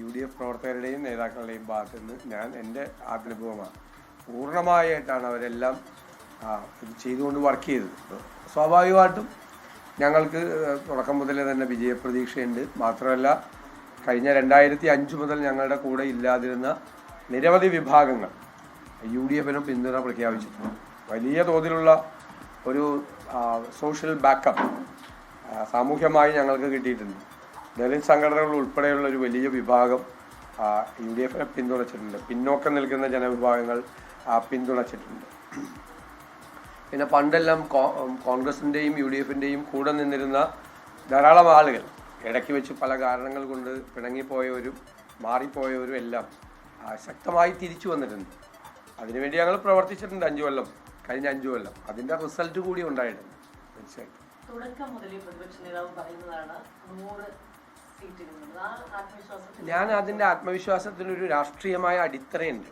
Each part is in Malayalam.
UDF പ്രവർത്തകരുടെയും നേതാക്കളുടെയും ഭാഗത്തു നിന്ന് ഞാൻ എൻ്റെ അനുഭവമാണ്. പൂർണ്ണമായിട്ടാണ് അവരെല്ലാം ഇത് ചെയ്തുകൊണ്ട് വർക്ക് ചെയ്തത്. സ്വാഭാവികമായിട്ടും ഞങ്ങൾക്ക് തുടക്കം മുതലേ തന്നെ വിജയപ്രതീക്ഷയുണ്ട്. മാത്രമല്ല കഴിഞ്ഞ 2005 മുതൽ ഞങ്ങളുടെ കൂടെ ഇല്ലാതിരുന്ന നിരവധി വിഭാഗങ്ങൾ UDFനും പിന്തുണ പ്രഖ്യാപിച്ചിട്ടുണ്ട്. വലിയ തോതിലുള്ള ഒരു സോഷ്യൽ ബാക്കപ്പ് സാമൂഹ്യമായി ഞങ്ങൾക്ക് കിട്ടിയിട്ടുണ്ട്. ദളിത് സംഘടനകൾ ഉൾപ്പെടെയുള്ള ഒരു വലിയ വിഭാഗം UDFനെ പിന്തുണച്ചിട്ടുണ്ട്. പിന്നോക്കം നിൽക്കുന്ന ജനവിഭാഗങ്ങൾ പിന്തുണച്ചിട്ടുണ്ട്. പിന്നെ പണ്ടെല്ലാം കോൺഗ്രസിൻ്റെയും UDFിൻ്റെയും കൂടെ നിന്നിരുന്ന ധാരാളം ആളുകൾ ഇടയ്ക്ക് വെച്ച് പല കാരണങ്ങൾ കൊണ്ട് പിണങ്ങിപ്പോയവരും മാറിപ്പോയവരും എല്ലാം ശക്തമായി തിരിച്ചു വന്നിട്ടുണ്ട്. അതിനുവേണ്ടി ഞങ്ങൾ പ്രവർത്തിച്ചിട്ടുണ്ട് 5 കൊല്ലം, കഴിഞ്ഞ 5 കൊല്ലം. അതിൻ്റെ റിസൾട്ട് കൂടി ഉണ്ടായിട്ടുണ്ട്. തീർച്ചയായിട്ടും ഞാൻ അതിൻ്റെ ആത്മവിശ്വാസത്തിനൊരു രാഷ്ട്രീയമായ അടിത്തറയുണ്ട്.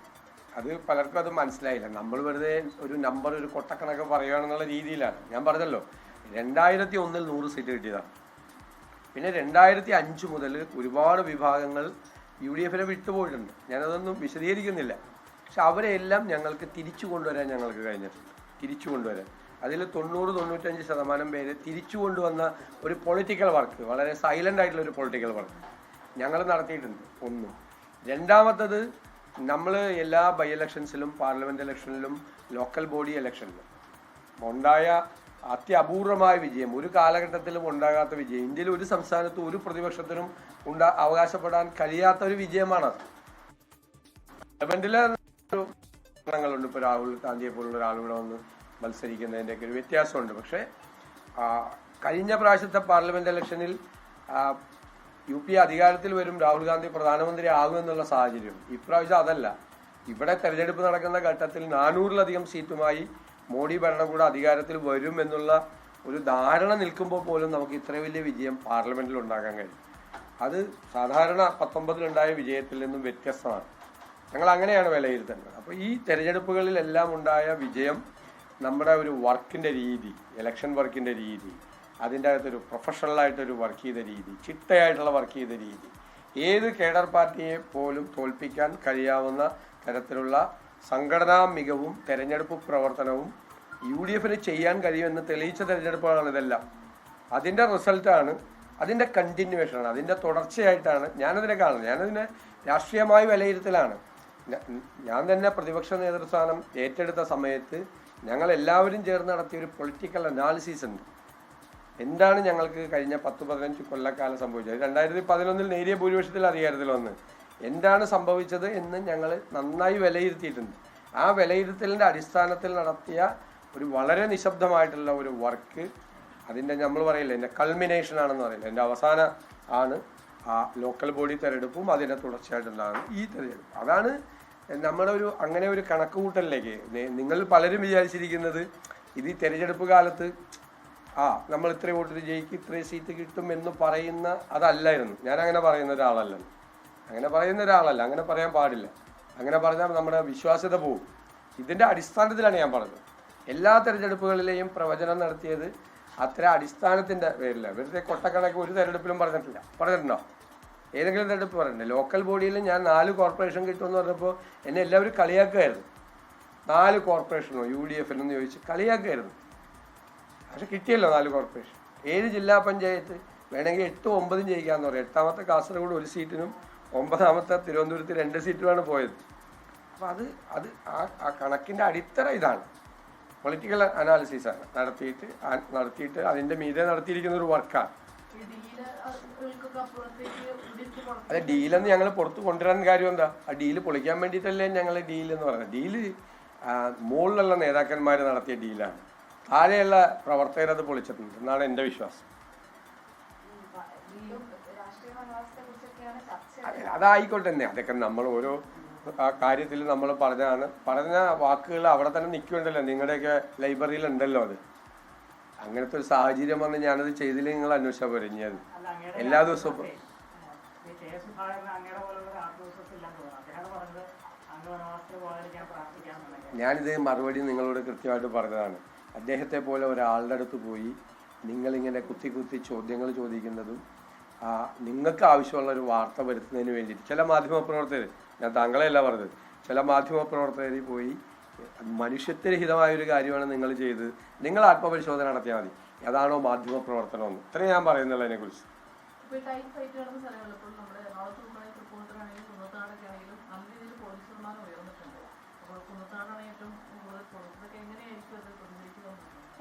അത് പലർക്കും അത് മനസ്സിലായില്ല. നമ്മൾ വെറുതെ ഒരു നമ്പർ, ഒരു കൊട്ടക്കണക്ക് പറയുകയാണെന്നുള്ള രീതിയിലാണ്. ഞാൻ പറഞ്ഞല്ലോ 2001 100 സീറ്റ് കിട്ടിയതാണ്. പിന്നെ 2005 മുതൽ ഒരുപാട് വിഭാഗങ്ങൾ UDFനെ വിട്ടുപോയിട്ടുണ്ട്. ഞാനതൊന്നും വിശദീകരിക്കുന്നില്ല. പക്ഷെ അവരെല്ലാം ഞങ്ങൾക്ക് തിരിച്ചു കൊണ്ടുവരാൻ ഞങ്ങൾക്ക് കഴിഞ്ഞിട്ടുണ്ട്. തിരിച്ചു കൊണ്ടുവരാൻ അതിൽ 90-95% പേര് തിരിച്ചു കൊണ്ടുവന്ന ഒരു പൊളിറ്റിക്കൽ വർക്ക്, വളരെ സൈലൻ്റ് ആയിട്ടുള്ള ഒരു പൊളിറ്റിക്കൽ വർക്ക് ഞങ്ങൾ നടത്തിയിട്ടുണ്ട്. ഒന്ന്. രണ്ടാമത്തത്, നമ്മൾ എല്ലാ ബൈ ഇലക്ഷൻസിലും പാർലമെൻറ്റ് ഇലക്ഷനിലും ലോക്കൽ ബോഡി ഇലക്ഷനിലും ഉണ്ടായ അത്യപൂർവമായ വിജയം, ഒരു കാലഘട്ടത്തിലും ഉണ്ടാകാത്ത വിജയം, ഇന്ത്യയിൽ ഒരു സംസ്ഥാനത്തും ഒരു പ്രതിപക്ഷത്തിനും അവകാശപ്പെടാൻ കഴിയാത്ത ഒരു വിജയമാണത്. പാർലമെന്റിലെ ഗുണങ്ങളുണ്ട്. ഇപ്പോൾ രാഹുൽ ഗാന്ധിയെ പോലുള്ള ഒരാൾ ഇവിടെ വന്ന് മത്സരിക്കുന്നതിൻ്റെയൊക്കെ ഒരു വ്യത്യാസമുണ്ട്. പക്ഷേ കഴിഞ്ഞ പ്രാവശ്യത്തെ പാർലമെന്റ് ഇലക്ഷനിൽ UP അധികാരത്തിൽ വരും, രാഹുൽ ഗാന്ധി പ്രധാനമന്ത്രി ആകുമെന്നുള്ള സാഹചര്യം. ഇപ്രാവശ്യം അതല്ല. ഇവിടെ തെരഞ്ഞെടുപ്പ് നടക്കുന്ന ഘട്ടത്തിൽ 400-ലധികം സീറ്റുമായി മോഡി ഭരണകൂടം അധികാരത്തിൽ വരും എന്നുള്ള ഒരു ധാരണ നിൽക്കുമ്പോൾ പോലും നമുക്ക് ഇത്ര വലിയ വിജയം പാർലമെന്റിൽ ഉണ്ടാക്കാൻ കഴിയും. അത് സാധാരണ 19-ലുണ്ടായ വിജയത്തിൽ നിന്നും വ്യത്യസ്തമാണ്. ഞങ്ങൾ അങ്ങനെയാണ് വിലയിരുത്തുന്നത്. അപ്പോൾ ഈ തെരഞ്ഞെടുപ്പുകളിലെല്ലാം ഉണ്ടായ വിജയം നമ്മുടെ ഒരു വർക്കിൻ്റെ രീതി, ഇലക്ഷൻ വർക്കിൻ്റെ രീതി, അതിൻ്റെ അകത്തൊരു പ്രൊഫഷണലായിട്ടൊരു വർക്ക് ചെയ്ത രീതി, ചിട്ടയായിട്ടുള്ള വർക്ക് ചെയ്ത രീതി, ഏത് കേഡർ പാർട്ടിയെ പോലും തോൽപ്പിക്കാൻ കഴിയാവുന്ന തരത്തിലുള്ള സംഘടനാ മികവും തെരഞ്ഞെടുപ്പ് പ്രവർത്തനവും UDFന് ചെയ്യാൻ കഴിയുമെന്ന് തെളിയിച്ച തെരഞ്ഞെടുപ്പുകളാണ് ഇതെല്ലാം. അതിൻ്റെ റിസൾട്ടാണ്, അതിൻ്റെ കണ്ടിന്യൂവേഷനാണ്, അതിൻ്റെ തുടർച്ചയായിട്ടാണ് ഞാനതിനെ കാണുന്നത്. ഞാനതിനെ രാഷ്ട്രീയമായി വിലയിരുത്തലാണ്. ഞാൻ തന്നെ പ്രതിപക്ഷ നേതൃസ്ഥാനം ഏറ്റെടുത്ത സമയത്ത് ഞങ്ങൾ എല്ലാവരും ചേർന്ന് നടത്തിയൊരു പൊളിറ്റിക്കൽ അനാലിസിസ് ഉണ്ട്. എന്താണ് ഞങ്ങൾക്ക് കഴിഞ്ഞ 10-15 കൊല്ലക്കാലം സംഭവിച്ചത്? 2011 നേരിയ ഭൂരിപക്ഷത്തിൽ അധികാരത്തിൽ വന്ന് എന്താണ് സംഭവിച്ചത് എന്ന് ഞങ്ങൾ നന്നായി വിലയിരുത്തിയിട്ടുണ്ട്. ആ വിലയിരുത്തലിൻ്റെ അടിസ്ഥാനത്തിൽ നടത്തിയ ഒരു വളരെ നിശബ്ദമായിട്ടുള്ള ഒരു വർക്ക്, അതിൻ്റെ നമ്മൾ പറയില്ല, എൻ്റെ കൾമിനേഷൻ ആണെന്ന് പറയില്ല, എൻ്റെ അവസാന ആണ് ആ ലോക്കൽ ബോഡി തെരഞ്ഞെടുപ്പും അതിൻ്റെ തുടർച്ചയായിട്ടുണ്ടാകും ഈ തെരഞ്ഞെടുപ്പ്. അതാണ് നമ്മുടെ ഒരു അങ്ങനെ ഒരു കണക്കുകൂട്ടലിലേക്ക്. നിങ്ങൾ പലരും വിചാരിച്ചിരിക്കുന്നത് ഇത് ഈ തെരഞ്ഞെടുപ്പ് കാലത്ത് നമ്മൾ ഇത്രയും വോട്ടിന് ജയിക്കും, ഇത്രയും സീറ്റ് കിട്ടും എന്ന് പറയുന്ന അതല്ലായിരുന്നു. ഞാൻ അങ്ങനെ പറയുന്ന ഒരാളല്ല. അങ്ങനെ പറയാൻ പാടില്ല. അങ്ങനെ പറഞ്ഞാൽ നമ്മുടെ വിശ്വാസ്യത പോകും. ഇതിൻ്റെ അടിസ്ഥാനത്തിലാണ് ഞാൻ പറഞ്ഞത്. എല്ലാ തെരഞ്ഞെടുപ്പുകളിലെയും പ്രവചനം നടത്തിയത് അത്തരം അടിസ്ഥാനത്തിൻ്റെ പേരില്ല. വെറുതെ കൊട്ടക്കണക്ക് ഒരു തെരഞ്ഞെടുപ്പിലും പറഞ്ഞിട്ടുണ്ടോ? ഏതെങ്കിലും തെരഞ്ഞെടുപ്പ് പറഞ്ഞിട്ടുണ്ട്? ലോക്കൽ ബോഡിയിൽ ഞാൻ 4 കോർപ്പറേഷൻ കിട്ടുമെന്ന് പറഞ്ഞപ്പോൾ എന്നെ എല്ലാവരും കളിയാക്കുമായിരുന്നു. 4 കോർപ്പറേഷനോ UDFനെന്ന് ചോദിച്ച് കളിയാക്കുമായിരുന്നു. പക്ഷെ കിട്ടിയല്ലോ 4 കോർപ്പറേഷൻ. 7 ജില്ലാ പഞ്ചായത്ത് വേണമെങ്കിൽ 8-9 ജയിക്കാമെന്ന് പറയും. 8ാമത്തെ കാസർഗോഡ് 1 സീറ്റിനും 9ാമത്തെ തിരുവനന്തപുരത്ത് 2 സീറ്റുമാണ് പോയത്. അപ്പോൾ അത് ആ കണക്കിൻ്റെ അടിത്തറ ഇതാണ്. പൊളിറ്റിക്കൽ അനാലിസിസാണ് നടത്തിയിട്ട് അതിൻ്റെ മീതെ നടത്തിയിരിക്കുന്ന ഒരു വർക്കാണ്. അതെ, ഡീലെന്ന് ഞങ്ങൾ പുറത്ത് കൊണ്ടുവരാൻ കാര്യം എന്താ? ആ ഡീല് പൊളിക്കാൻ വേണ്ടിയിട്ടല്ലേ ഞങ്ങൾ ഡീലെന്ന് പറയുന്നത്. ഡീല് മുകളിലുള്ള നേതാക്കന്മാർ നടത്തിയ ഡീലാണ്. താഴെയുള്ള പ്രവർത്തകരത് പൊളിച്ചിട്ടുണ്ട് എന്നാണ് എൻ്റെ വിശ്വാസം. അതായിക്കോട്ടെ തന്നെ. അതൊക്കെ നമ്മൾ ഓരോ കാര്യത്തിൽ നമ്മൾ പറഞ്ഞ വാക്കുകൾ അവിടെ തന്നെ നിൽക്കുന്നുണ്ടല്ലോ. നിങ്ങളുടെയൊക്കെ ലൈബ്രറിയിൽ ഉണ്ടല്ലോ അത്. അങ്ങനത്തെ ഒരു സാഹചര്യം വന്ന് ഞാനത് ചെയ്തില്ല, നിങ്ങൾ അന്വേഷിച്ചാൽ പോരെ. ഇനി അത് എല്ലാ ദിവസവും ഞാനിത് മറുപടി നിങ്ങളോട് കൃത്യമായിട്ട് പറഞ്ഞതാണ്. അദ്ദേഹത്തെ പോലെ ഒരാളുടെ അടുത്ത് പോയി നിങ്ങളിങ്ങനെ കുത്തി ചോദ്യങ്ങൾ ചോദിക്കുന്നതും നിങ്ങൾക്ക് ആവശ്യമുള്ള ഒരു വാർത്ത വരുത്തുന്നതിന് വേണ്ടിയിട്ട് ചില മാധ്യമപ്രവർത്തകർ, ഞാൻ താങ്കളെയല്ല പറഞ്ഞത്, ചില മാധ്യമപ്രവർത്തകർ പോയി മനുഷ്യത്വരഹിതമായൊരു കാര്യമാണ് നിങ്ങൾ ചെയ്തത്, നിങ്ങൾ ആത്മപരിശോധന നടത്തിയാൽ മതി, അതാണോ മാധ്യമപ്രവർത്തനമെന്ന്. ഇത്രയും ഞാൻ പറയുന്നുള്ളതിനെ കുറിച്ച്.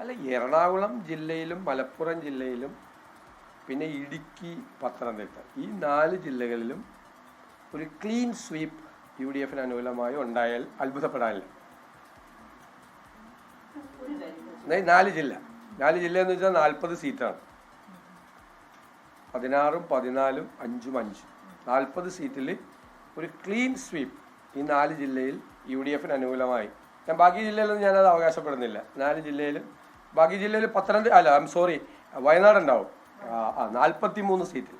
അല്ല, എറണാകുളം ജില്ലയിലും മലപ്പുറം ജില്ലയിലും പിന്നെ ഇടുക്കി, പത്തനംതിട്ട, ഈ 4 ജില്ലകളിലും ഒരു ക്ലീൻ സ്വീപ്പ് UDF-ന് അനുകൂലമായി ഉണ്ടായാൽ അത്ഭുതപ്പെടാനില്ല. 4 ജില്ല എന്ന് വെച്ചാൽ 40 സീറ്റാണ്. 16ഉം 14ഉം 5ഉം 5, 40 സീറ്റിൽ ഒരു ക്ലീൻ സ്വീപ്പ് ഈ 4 ജില്ലയിൽ UDF-ന് അനുകൂലമായി. ഞാൻ ബാക്കി ജില്ലയിലൊന്നും ഞാനത് അവകാശപ്പെടുന്നില്ല. 4 ജില്ലയിലും, ബാക്കി ജില്ലയിൽ വയനാട് ഉണ്ടാവും. 43 സീറ്റിൽ,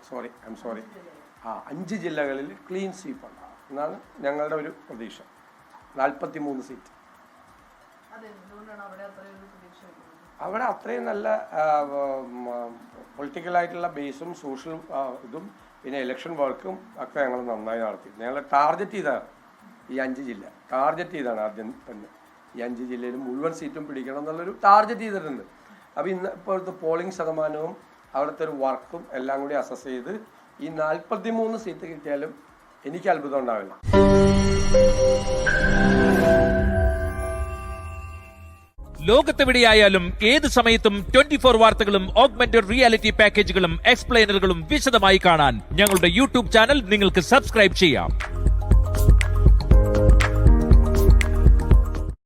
5 ജില്ലകളിൽ ക്ലീൻ സ്വീപ്പ് ഉണ്ടാവും എന്നാണ് ഞങ്ങളുടെ ഒരു പ്രതീക്ഷ. 43 സീറ്റ്. അവിടെ അത്രയും നല്ല പൊളിറ്റിക്കലായിട്ടുള്ള ബേസും സോഷ്യൽ ഇതും പിന്നെ ഇലക്ഷൻ വർക്കും ഒക്കെ ഞങ്ങൾ നന്നായി നടത്തി. ഞങ്ങൾ ടാർഗറ്റ് ചെയ്താണ് ഈ 5 ജില്ല, ആദ്യം തന്നെ ഈ 5 ജില്ലയിൽ മുഴുവൻ സീറ്റും പിടിക്കണം എന്നുള്ളൊരു ടാർഗറ്റ് ചെയ്തിട്ടുണ്ട്. അപ്പോൾ ഇപ്പോഴത്തെ പോളിംഗ് ശതമാനവും അവിടുത്തെ ഒരു വർക്കും എല്ലാം കൂടി അസസ് ചെയ്ത് ഈ 43 സീറ്റ് കിട്ടിയാലും എനിക്ക് അത്ഭുതം ഉണ്ടാവില്ല. ലോകത്തെവിടെയായാലും ഏത് സമയത്തും 24 വാർത്തകളും ഓഗ്മെന്റഡ് റിയാലിറ്റി പാക്കേജുകളും എക്സ്പ്ലെയിനറുകളും വിശദമായി കാണാൻ ഞങ്ങളുടെ യൂട്യൂബ് ചാനൽ നിങ്ങൾക്ക് സബ്സ്ക്രൈബ് ചെയ്യാം.